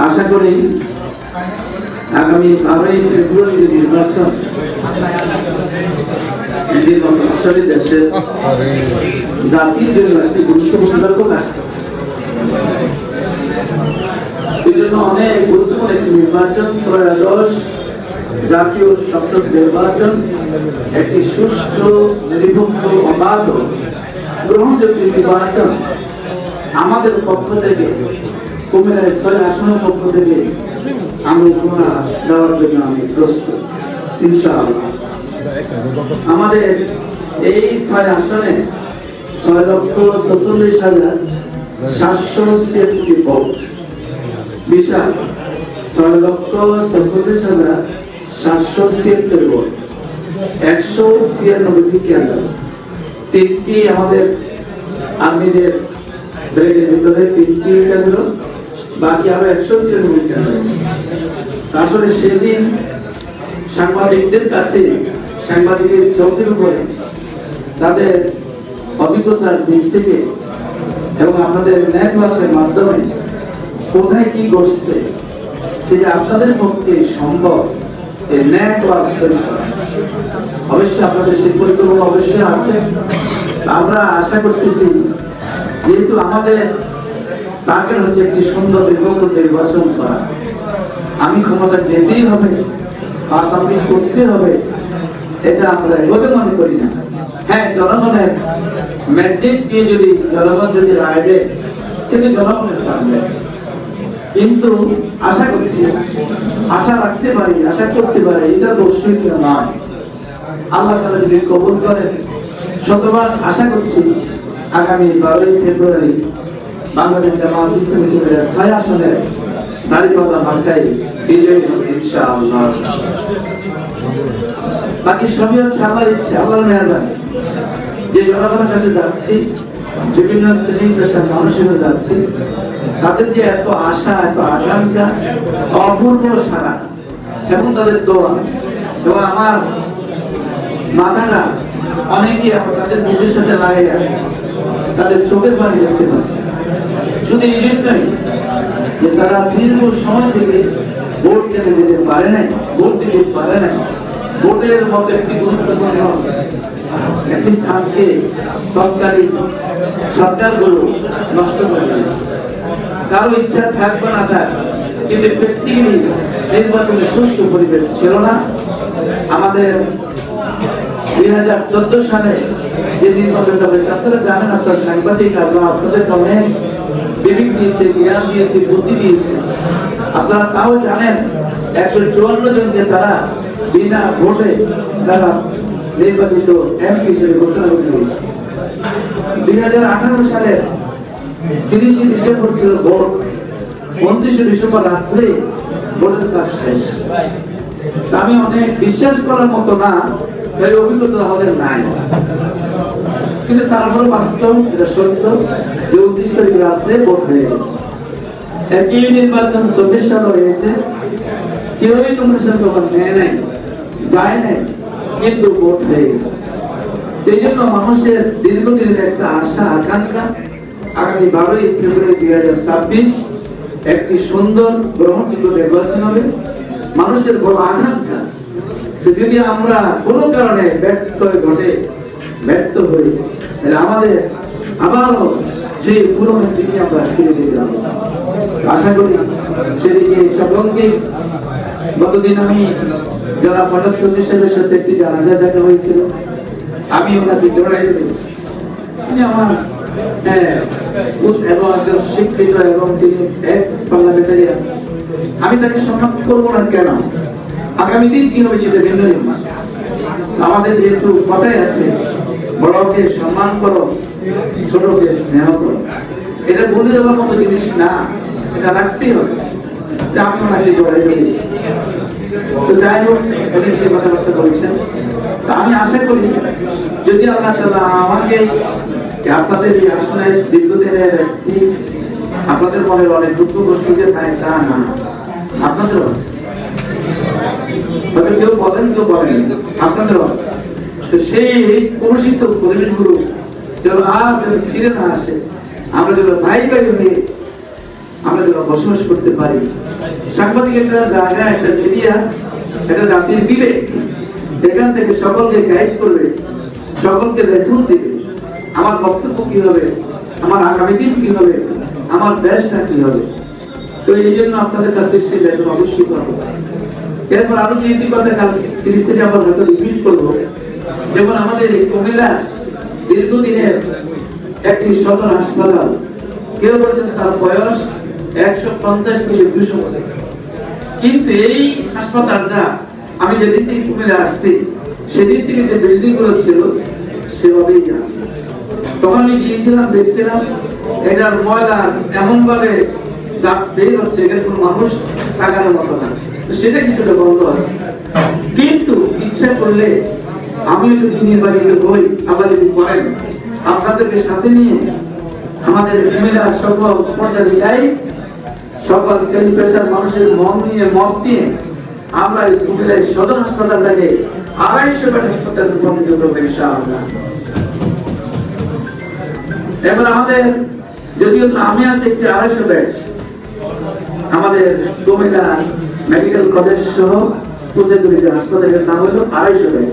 আশা করি আগামী 12ই ফেব্রুয়ারি নির্বাচন দেশের জাতির জন্য একটি গুরুত্বপূর্ণ রাষ্ট্র, এই জন্য অনেক গুরুত্বপূর্ণ একটি নির্বাচন, ত্রয়োদশ জাতীয় সংসদ নির্বাচন একটি সুষ্ঠু, নিরপেক্ষ, অবাধ, গ্রহণযোগ্য নির্বাচন আমাদের পক্ষ থেকে, কুমিল্লার 6 আসনের পক্ষ থেকে আমি উপহার দেওয়ার জন্য আমি প্রস্তুত ইনশাআল্লাহ। আমাদের এই 6 আসনে 6,44,770 ভোট, বিশাল 6,44,770 ভোট, 196টি কেন্দ্র, 3টি আমাদের আর্মিদের ব্রিগেডের ভিতরে 3টি কেন্দ্র, বাকি আরো 193 কেন্দ্র। আসলে সেদিন সাংবাদিকদের কাছে, সাংবাদিকের চোখের উপরে তাদের অভিজ্ঞতার দিক থেকে এবং আপনাদের নেটওয়ার্কের মাধ্যমে কোথায় কি ঘটছে সেটা আপনাদের পক্ষে সম্ভব এই নেটওয়ার্ক তৈরি করা। অবশ্যই আপনাদের সেই পরিকল্পনা অবশ্যই আছে। আমরা আশা করতেছি, যেহেতু আমাদের টার্গেট হচ্ছে একটি সুন্দর নির্বাচন করা, আমি ক্ষমতা যেতেই হবে, পাশাপাশি করতে হবে, এটা আমরা এভাবে মনে করি না। হ্যাঁ, জনগণের ম্যান্ডেট দিয়ে যদি জনগণ যদি রায় দেয় সেটা জনগণের সামনে, কিন্তু আশা করছি, আশা রাখতে পারি, আশা করতে পারি, এটা দোষী নয়। আল্লাহ তাআলা যদি কবুল করেন, শতবার আশা করছি আগামী 12ই ফেব্রুয়ারি বাংলাদেশ জামাত ইসলামী 6 আসনের দাঁড়িপাল্লা মার্কায় বিজয়ী হবে ইনশাআল্লাহ। বাকি সবই হচ্ছে আল্লাহর ইচ্ছা, আল্লাহর মেহেরবানি। যে জনগণের কাছে যাচ্ছি, বিভিন্ন শ্রেণী পেশার মানুষের কাছে যাচ্ছি, তাদের যে এত আশা, এত আকাঙ্ক্ষা, অপূর্ব সারা এবং তাদের দোয়া, এবং আমার মাথাটা অনেকেই তাদের মুখের সাথে লাগাই তাদের চোখের পানি দেখতে পাচ্ছে। শুধু এই জন্যই যে তারা দীর্ঘ সময় থেকে ভোট কেটে যেতে পারে নাই, ভোট দিতে পারে নাই। ভোটের মতো একটি গুরুত্বপূর্ণ একটি স্থানকে সরকারি সরকারগুলো নষ্ট করে দিয়েছে। কারো ইচ্ছা থাকবে না থাক, কিন্তু প্র্যাকটিক্যালি নির্বাচনের সুষ্ঠু পরিবেশ ছিল না। আমাদের 2014 সালে যে নির্বাচনটা হয়েছে, আপনারা জানেন, আপনার সাংবাদিক, আপনাদের অনেক বিবেক দিয়েছে, জ্ঞান দিয়েছে, বুদ্ধি দিয়েছে। আপনারা তাও জানেন 154 জনকে তারা বিনা ভোটে তারা নির্বাচিত এমপি হিসেবে ঘোষণা করতে হয়েছে। 2018 সালের 30 ডিসেম্বর ছিল ভোট, 29 ডিসেম্বর রাত্রে ভোটের কাজ শেষ। আমি অনেক বিশ্বাস করার মতো না, এই অভিজ্ঞতা আমাদের নাই, কিন্তু তারপরে বাস্তব, এটা সত্য, 29 তারিখ রাত্রে ভোট হয়ে গেছে। একই নির্বাচন 24 সালে হয়েছে, কেউই নমিনেশন পেপার নেয় নাই, যায় নাই, কিন্তু ভোট হয়ে গেছে। সেই জন্য মানুষের দীর্ঘদিনের একটা আশা, আকাঙ্ক্ষা, আগামী 12ই ফেব্রুয়ারি 2026 একটি সুন্দর গ্রহণযোগ্য নির্বাচন হবে। মানুষের বড় আকাঙ্ক্ষা, যদি আমরা কোনো কারণে ব্যর্থ হই, আমাদের আবারও সেই পুরনো দিকে আমরা ফিরে যেতে হবে। আশা করি সেদিকে সকলকে। গতদিন আমি যারা ফটাক সাহেবের সাথে একটি জানাজা দেখা হয়েছিল, আমি ওনাকে জড়াই দিয়েছি। তিনি আমার এবং একজন শিক্ষিত এবং তিনি এক্স পার্লামেন্টারিয়ান। আমি তাকে সম্মান করবো না কেন? আগামী দিন কি হবে সেটা ভিন্ন। আমাদের যেহেতু কথাই আছে, বড়কে সম্মান করো, ছোটকে স্নেহ করো, এটা ভুলে যাওয়ার মতো জিনিস না, এটা রাখতেই হবে। আপনাকে জড়াই দিয়েছি। তো যাই হোক, উনি যে কথাবার্তা বলছেন, তা আমি আশা করি যদি আল্লাহ তাআলা আমাকে আপনাদের এই আসনে দীর্ঘদিনের একটি, আপনাদের মনের অনেক দুঃখ কষ্ট যে তাই তা না, আপনাদেরও আছে, কেউ বলেন কেউ বলেন, আপনাদেরও আছে। তো সেই কলুষিত পরিবেশগুলো যেন আর ফিরে না আসে, আমরা যেন ভাই ভাই হয়ে আমরা যেন বসবাস করতে পারি। সাংবাদিক একটা জায়গা, একটা মিডিয়া, একটা জাতির বিবেক, এখান থেকে সকলকে গাইড করবে, সকলকে লেসন দিবে। আমার বক্তব্য কি হবে, আমার আগামী দিন কি হবে, আমার দেশটা কি হবে। তো এই জন্য আপনাদের কাছ থেকে সেই লেসন অবশ্যই করবো। এরপর আরো তিনটি কথা 30 থেকে আবার হয়তো রিপিট করবো। যেমন আমাদের এই কুমিল্লা দীর্ঘদিনের একটি সদর হাসপাতাল, কেউ বলছেন তার বয়স 150 থেকে 200 বছর, কিন্তু এই হাসপাতালটা আমি যেদিন থেকে কুমিল্লা আসছি সেদিন থেকে যে বিল্ডিং গুলো ছিল সেভাবেই আছে। তখন আমি গিয়েছিলাম, দেখছিলাম এটার ময়লা এমন ভাবে বের হচ্ছে, এখানে কোনো মানুষ তাকানোর মতো না, সেটা কিছুটা বন্ধ আছে। কিন্তু ইচ্ছা করলে আমি যদি নির্বাচিত হই, আবার যদি করেন, আপনাদেরকে সাথে নিয়ে আমাদের কুমিল্লার সকল পর্যায়ে সকল শ্রেণী পেশার মানুষের মন নিয়ে মত দিয়ে আমরা এই কুমিল্লার সদর হাসপাতালটাকে 250 বেড হাসপাতালে রূপান্তরিত করবো ইনশাআল্লাহ। এবার আমাদের যদিও আমি আছে একটি 250 বেড, আমাদের কুমিল্লা মেডিকেল কলেজ সহ প্রচেদুরি যে হাসপাতালের নাম হলো 250 বেড,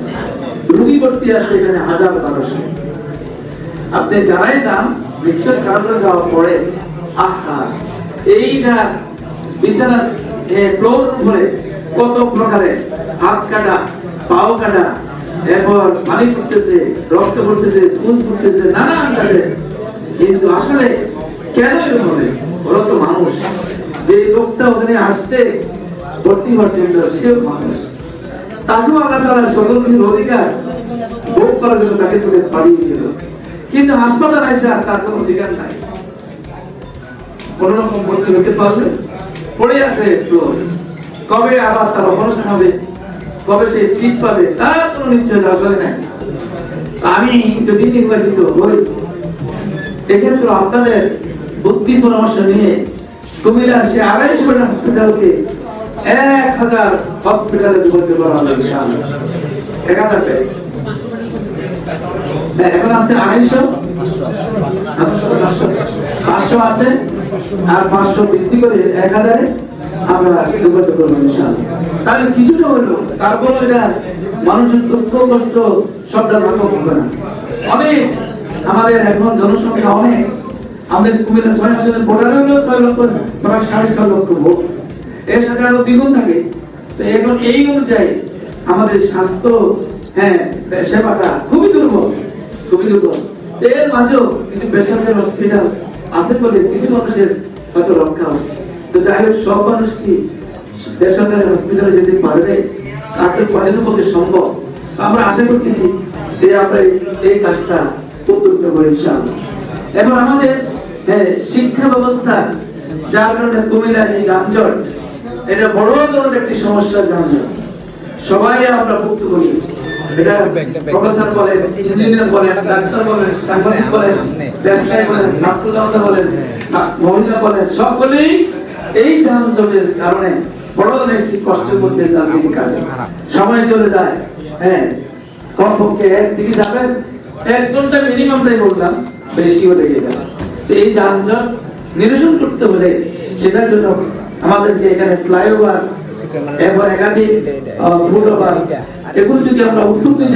রোগী ভর্তি আছে এখানে 1000-1200। আপনি যারাই যান নিশ্চয় কাজে যাওয়ার পরে আহা এইটা বিছানার ফ্লোর উপরে কত প্রকারের হাত কাটা, পাও কাটা, এরপর পানি পড়তেছে, রক্ত পড়তেছে, পুজ পড়তেছে, নানান কাটে। কিন্তু আসলে কেন এরকম হবে? ওরা তো মানুষ। যে লোকটা ওখানে আসছে ভর্তি হওয়ার জন্য, সেও মানুষ, তাকেও আল্লাহ তাআলা সকল কিছুর অধিকার ভোগ করার জন্য তাকে তুলে পাঠিয়েছিল। কিন্তু হাসপাতাল এসে আর তার কোনো অধিকার নাই। কোন রকম ভর্তি হতে পারলে পড়ে আছে ফ্লোর, কবে আবার তার অপারেশন হবে, কবে সে সিট পাবে, তার কোনো নিশ্চয়তা আসলে নাই। আমি যদি নির্বাচিত হই, এক্ষেত্রে আপনাদের বুদ্ধি পরামর্শ নিয়ে কুমিল্লা সে 250 বেড হসপিটালকে 1000 হসপিটালে রূপান্তরিত করা হবে ইনশাআল্লাহ। 1000 বেড এখন আছে 250, 500 আছে, আর 500 বৃদ্ধি করে 1000-এ আমরা রূপান্তরিত করবো ইনশাআল্লাহ। তাহলে কিছুটা হলো, তারপর এটা মানুষের দুঃখ কষ্ট সবটা ভালো হবে না। অনেক আমাদের এখন জনসংখ্যা অনেক, আমাদের কুমিল্লা 6 আসনের ভোটার হলো 6 লক্ষ, প্রায় 6.5 লক্ষ ভোট, এর সাথে আরো দ্বিগুণ থাকে। তো এখন এই অনুযায়ী আমাদের স্বাস্থ্য সেবাটা খুবই দুর্বল, খুবই দুর্বল। এর মাঝেও কিছু বেসরকারি হসপিটাল আছে বলে কিছু মানুষের হয়তো রক্ষা হচ্ছে। তো যাই হোক, সব মানুষ কি বেসরকারি হসপিটালে যেতে পারবে? তার তো কয়জনের পক্ষে সম্ভব? আমরা আশা করতেছি যে আমরা এই কাজটা উদ্যোগ নেব ইনশাআল্লাহ। এবং আমাদের শিক্ষা ব্যবস্থা, যার কারণে কুমিল্লার এই যানজট, এটা বড় ধরনের একটি সমস্যা। যানজট সবাই আমরা ভুক্ত করি, এটা প্রফেসর বলেন, ইঞ্জিনিয়ার বলেন, ডাক্তার বলেন, সাংবাদিক বলেন, ব্যবসায়ী বলেন, ছাত্র জনতা বলেন, মহিলা বলেন, সকলেই এই যানজটের কারণে বড় ধরনের একটি কষ্টের মধ্যে সময় চলে যায়। কমপক্ষে একদিকে যাবেন 1 ঘন্টা মিনিমাম, তাই বললাম, বেশিও লেগে যাবে। তো এই যানজট নিরসন করতে হলে সেটার জন্য আমাদেরকে এখানে ফ্লাইওভার, এরপর একাধিক ফুটওভার, এগুলো যদি আমরা উদ্যোগ নিই।